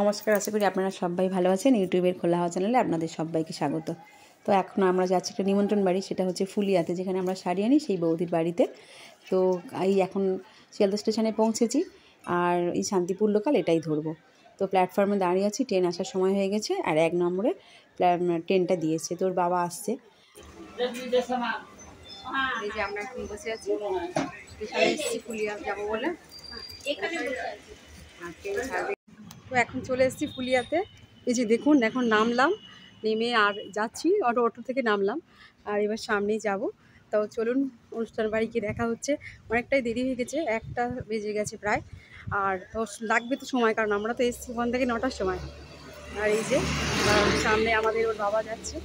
নমস্কার, আশা করি আপনারা সবাই ভালো আছেন। ইউটিউবের খোলা হাওয়া চ্যানেলে আপনাদের সবাইকে স্বাগত। তো এখন আমরা যাচ্ছি একটা নিমন্ত্রণ বাড়ি, সেটা হচ্ছে ফুলিয়াতে, যেখানে আমরা শাড়ি আনি সেই বৌদির বাড়িতে। তো এই এখন শিয়ালদা স্টেশনে পৌঁছেছি, আর এই শান্তিপুর লোকাল এটাই ধরবো। তো প্ল্যাটফর্মে দাঁড়িয়ে আছি, ট্রেন আসার সময় হয়ে গেছে, আর 1 নম্বরে ট্রেনটা দিয়েছে। তোর বাবা আসছে। এই যে আমরা এখন বসে আছি, স্টেশনে এসেছি ফুলিয়া যাবো বলে। তো এখন চলে এসেছি ফুলিয়াতে। এই যে দেখুন, এখন নামলাম, নেমে আর যাচ্ছি, অটো থেকে নামলাম, আর এবার সামনেই যাব। তো চলুন, অনুষ্ঠান বাড়ি গিয়ে দেখা হচ্ছে। অনেকটাই দেরি হয়ে গেছে, 1টা বেজে গেছে প্রায়, আর তো লাগবে তো সময়, কারণ আমরা তো এসেছি ওখান থেকে 9টার সময়। আর এই যে সামনে আমাদের ওর বাবা যাচ্ছে।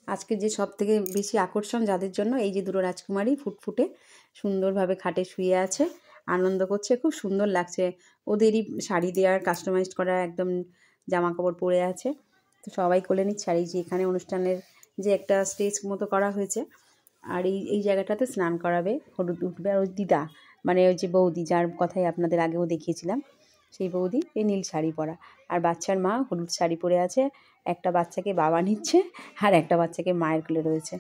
আজকে যে সব থেকে বেশি আকর্ষণ যাদের জন্য, এই যে দুটো রাজকুমারী ফুটফুটে সুন্দরভাবে খাটে শুয়ে আছে, আনন্দ করছে, খুব সুন্দর লাগছে। ওদেরই শাড়ি দেওয়ার, কাস্টমাইজ করা একদম জামা কাপড় পরে আছে। তো সবাই কোলে নিচ্ছে। আর এই যে এখানে অনুষ্ঠানের যে একটা স্টেজ মতো করা হয়েছে, আর এই জায়গাটাতে স্নান করাবে, হলুদ উঠবে। আর ওই দিদা, মানে ওই যে বৌদি, যার কথাই আপনাদের আগেও দেখিয়েছিলাম, সেই বৌদি এই নীল শাড়ি পরা, আর বাচ্চার মা হলুদ শাড়ি পরে আছে। একটা বাচ্চাকে বাবা নিচ্ছে, আর একটা বাচ্চাকে মায়ের কোলে রয়েছে।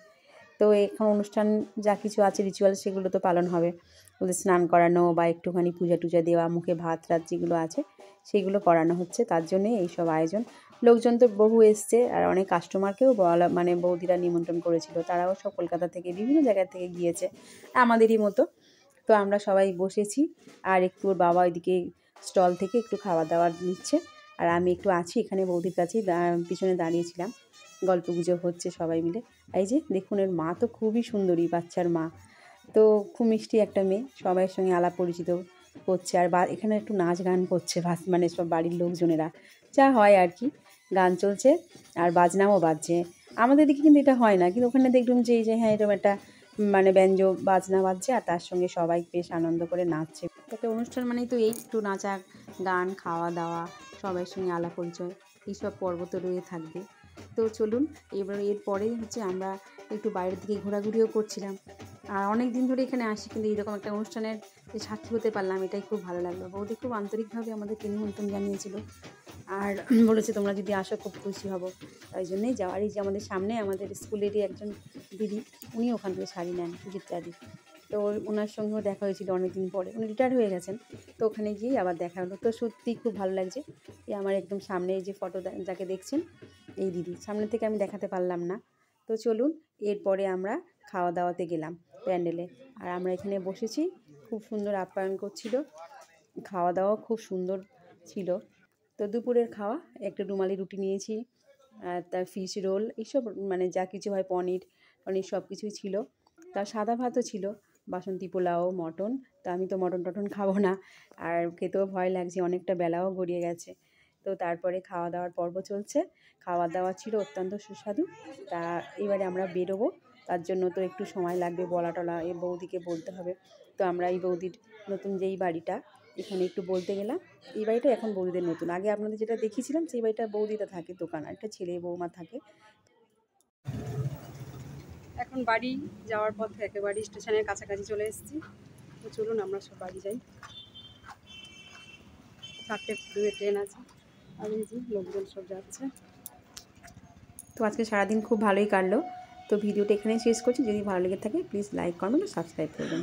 তো এখন অনুষ্ঠান যা কিছু আছে রিচুয়াল, সেগুলো তো পালন হবে। ওদের স্নান করানো বা একটুখানি পূজা টুজা দেওয়া, মুখে ভাত রাত যেগুলো আছে সেগুলো করানো হচ্ছে। তার জন্যে এইসব আয়োজন। লোকজন তো বহু এসছে, আর অনেক কাস্টমারকেও বলা, মানে বৌদিরা নিমন্ত্রণ করেছিল, তারাও সব কলকাতা থেকে বিভিন্ন জায়গা থেকে গিয়েছে, আমাদেরই মতো। তো আমরা সবাই বসেছি, আর একটু ওর বাবা ওইদিকে স্টল থেকে একটু খাওয়া দাওয়া নিচ্ছে, আর আমি একটু আছি এখানে বৌদির কাছেই পিছনে দাঁড়িয়েছিলাম। গল্প গুজব হচ্ছে সবাই মিলে। এই যে দেখুন, এর মা তো খুবই সুন্দরী, বাচ্চার মা তো খুব মিষ্টি একটা মেয়ে, সবাইয়ের সঙ্গে আলাপ পরিচিত করছে। আর এখানে একটু নাচ গান করছে, মানে সব বাড়ির লোকজনেরা, যা হয় আর কি, গান চলছে আর বাজনাও বাজছে। আমাদের দিকে কিন্তু এটা হয় না, কিন্তু ওখানে দেখলাম যে এই যে হ্যাঁ, এরকম একটা মানে ব্যঞ্জ বাজনা বাজছে, আর তার সঙ্গে সবাই বেশ আনন্দ করে নাচছে। একটা অনুষ্ঠান মানেই তো এই একটু নাচা গান, খাওয়া দাওয়া, সবাইয়ের সঙ্গে আলাপ পরিচয়, এইসব পর্ব তো রয়ে থাকবে। তো চলুন, এবার এরপরে হচ্ছে আমরা একটু বাইরের দিকে ঘোরাঘুরিও করছিলাম। আর অনেক দিন ধরে এখানে আসি, কিন্তু এইরকম একটা অনুষ্ঠানের যে সাক্ষী হতে পারলাম, এটাই খুব ভালো লাগলো। বৌদি খুব আন্তরিকভাবে আমাদেরকে নিমন্ত্রণ জানিয়েছিল, আর বলেছে তোমরা যদি আসো খুব খুশি হব। তাই জন্যেই যাওয়ার। এই যে আমাদের সামনে আমাদের স্কুলেরই একজন দিদি, উনি ওখান থেকে শাড়ি নেন, সুচিত্রা দি। তো ওনার সঙ্গেও দেখা হয়েছিল অনেকদিন পরে, উনি রিটায়ার হয়ে গেছেন। তো ওখানে গিয়েই আবার দেখা হলো। তো সত্যিই খুব ভালো লাগছে। এই আমার একদম সামনে এই যে ফটো যাকে দেখছেন, এই দিদি, সামনে থেকে আমি দেখাতে পারলাম না। তো চলুন, এরপরে আমরা খাওয়া দাওয়াতে গেলাম প্যান্ডেলে, আর আমরা এখানে বসেছি। খুব সুন্দর আপ্যায়ন করছিল, খাওয়া দাওয়া খুব সুন্দর ছিল। তো দুপুরের খাওয়া একটা রুমালি রুটি নিয়েছি, আর তার ফিশ রোল, এইসব মানে যা কিছু হয়, পনির সব কিছুই ছিল। তার সাদা ভাতও ছিল, বাসন্তী পোলাও, মটন। তা আমি তো মটন টটন খাবো না, আর খেতেও ভয় লাগছে, অনেকটা বেলাও গড়িয়ে গেছে। তো তারপরে খাওয়া দাওয়ার পর্ব চলছে। খাওয়া দাওয়া ছিল অত্যন্ত সুস্বাদু। তা এবারে আমরা বেরোবো, তার জন্য তো একটু সময় লাগবে, বলা টলা এই বৌদিকে বলতে হবে। তো আমরা এই বৌদির নতুন যেই বাড়িটা, এখানে একটু বলতে গেলাম। এই বাড়িটা এখন বৌদিদের নতুন, আগে আপনাদের যেটা দেখিয়েছিলাম সেই বাড়িটা বৌদিটা থাকে, দোকান, একটা ছেলে বৌমা থাকে। এখন বাড়ি যাওয়ার পথে একেবারে স্টেশনের কাছাকাছি চলে এসেছি। তো চলুন আমরা সব বাড়ি যাই। 4:02 ট্রেন আছে, আর এই যে লোকজন সব যাচ্ছে। তো আজকে সারাদিন খুব ভালোই কাটলো। তো ভিডিওটা এখানেই শেষ করছি। যদি ভালো লেগে থাকে প্লিজ লাইক, কমেন্ট ও সাবস্ক্রাইব করবেন।